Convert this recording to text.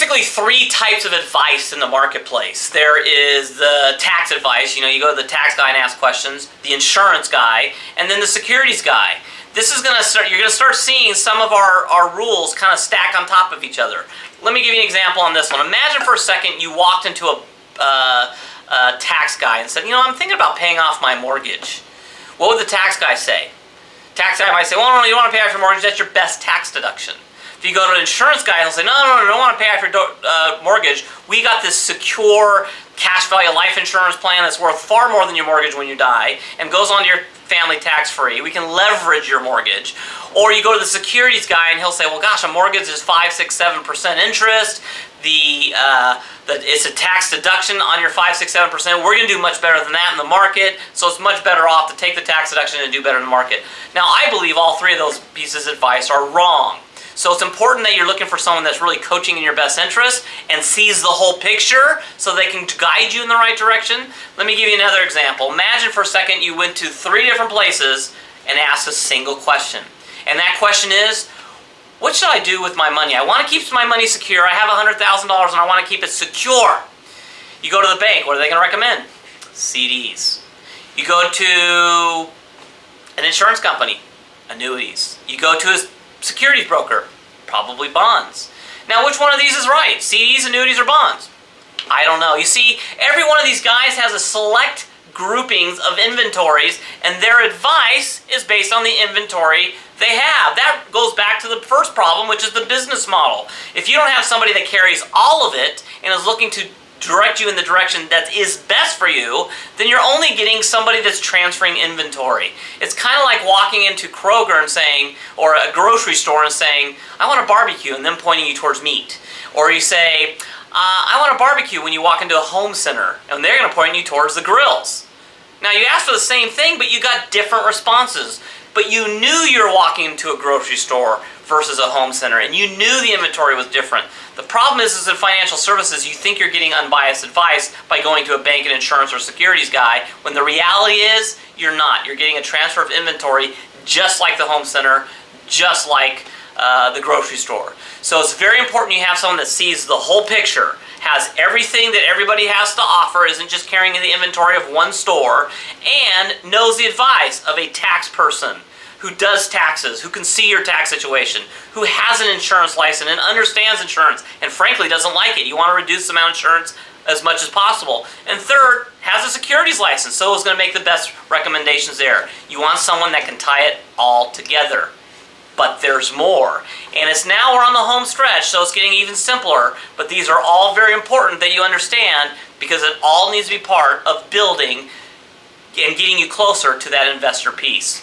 basically three types of advice in the marketplace. There is the tax advice, you go to the tax guy and ask questions, the insurance guy, and then the securities guy. This is going to start, you're going to start seeing some of our rules kind of stack on top of each other. Let me give you an example on this one. Imagine for a second you walked into a tax guy and said, I'm thinking about paying off my mortgage. What would the tax guy say? Tax guy might say, well, no, you don't want to pay off your mortgage, that's your best tax deduction. If you go to an insurance guy, he'll say, no, you don't want to pay off your mortgage. We got this secure cash value life insurance plan that's worth far more than your mortgage when you die and goes on to your family tax-free. We can leverage your mortgage. Or you go to the securities guy and he'll say, well, gosh, a mortgage is 5, 6, 7% interest. It's a tax deduction on your 5, 6, 7%. We're going to do much better than that in the market, so it's much better off to take the tax deduction and do better in the market. Now, I believe all three of those pieces of advice are wrong. So it's important that you're looking for someone that's really coaching in your best interest and sees the whole picture so they can guide you in the right direction. Let me give you another example. Imagine for a second you went to 3 different places and asked a single question. And that question is, what should I do with my money? I want to keep my money secure. I have $100,000 and I want to keep it secure. You go to the bank. What are they going to recommend? CDs. You go to an insurance company. Annuities. You go to a securities broker. Probably bonds. Now, which one of these is right? CDs, annuities, or bonds? I don't know. You see, every one of these guys has a select groupings of inventories, and their advice is based on the inventory they have. That goes back to the first problem, which is the business model. If you don't have somebody that carries all of it and is looking to direct you in the direction that is best for you, then you're only getting somebody that's transferring inventory. It's kind of like walking into Kroger and saying, or a grocery store and saying, I want a barbecue, and then pointing you towards meat. Or you say, I want a barbecue when you walk into a home center, and they're going to point you towards the grills. Now, you asked for the same thing, but you got different responses. But you knew you were walking into a grocery store versus a home center, and you knew the inventory was different. The problem is in financial services, you think you're getting unbiased advice by going to a bank and insurance or securities guy, when the reality is you're not. You're getting a transfer of inventory just like the home center, just like the grocery store. So it's very important you have someone that sees the whole picture, has everything that everybody has to offer, isn't just carrying the inventory of one store, and knows the advice of a tax person who does taxes, who can see your tax situation, who has an insurance license and understands insurance, and frankly doesn't like it. You want to reduce the amount of insurance as much as possible. And third, has a securities license, so is going to make the best recommendations there. You want someone that can tie it all together. But there's more. And it's now we're on the home stretch, so it's getting even simpler. But these are all very important that you understand, because it all needs to be part of building and getting you closer to that investor piece.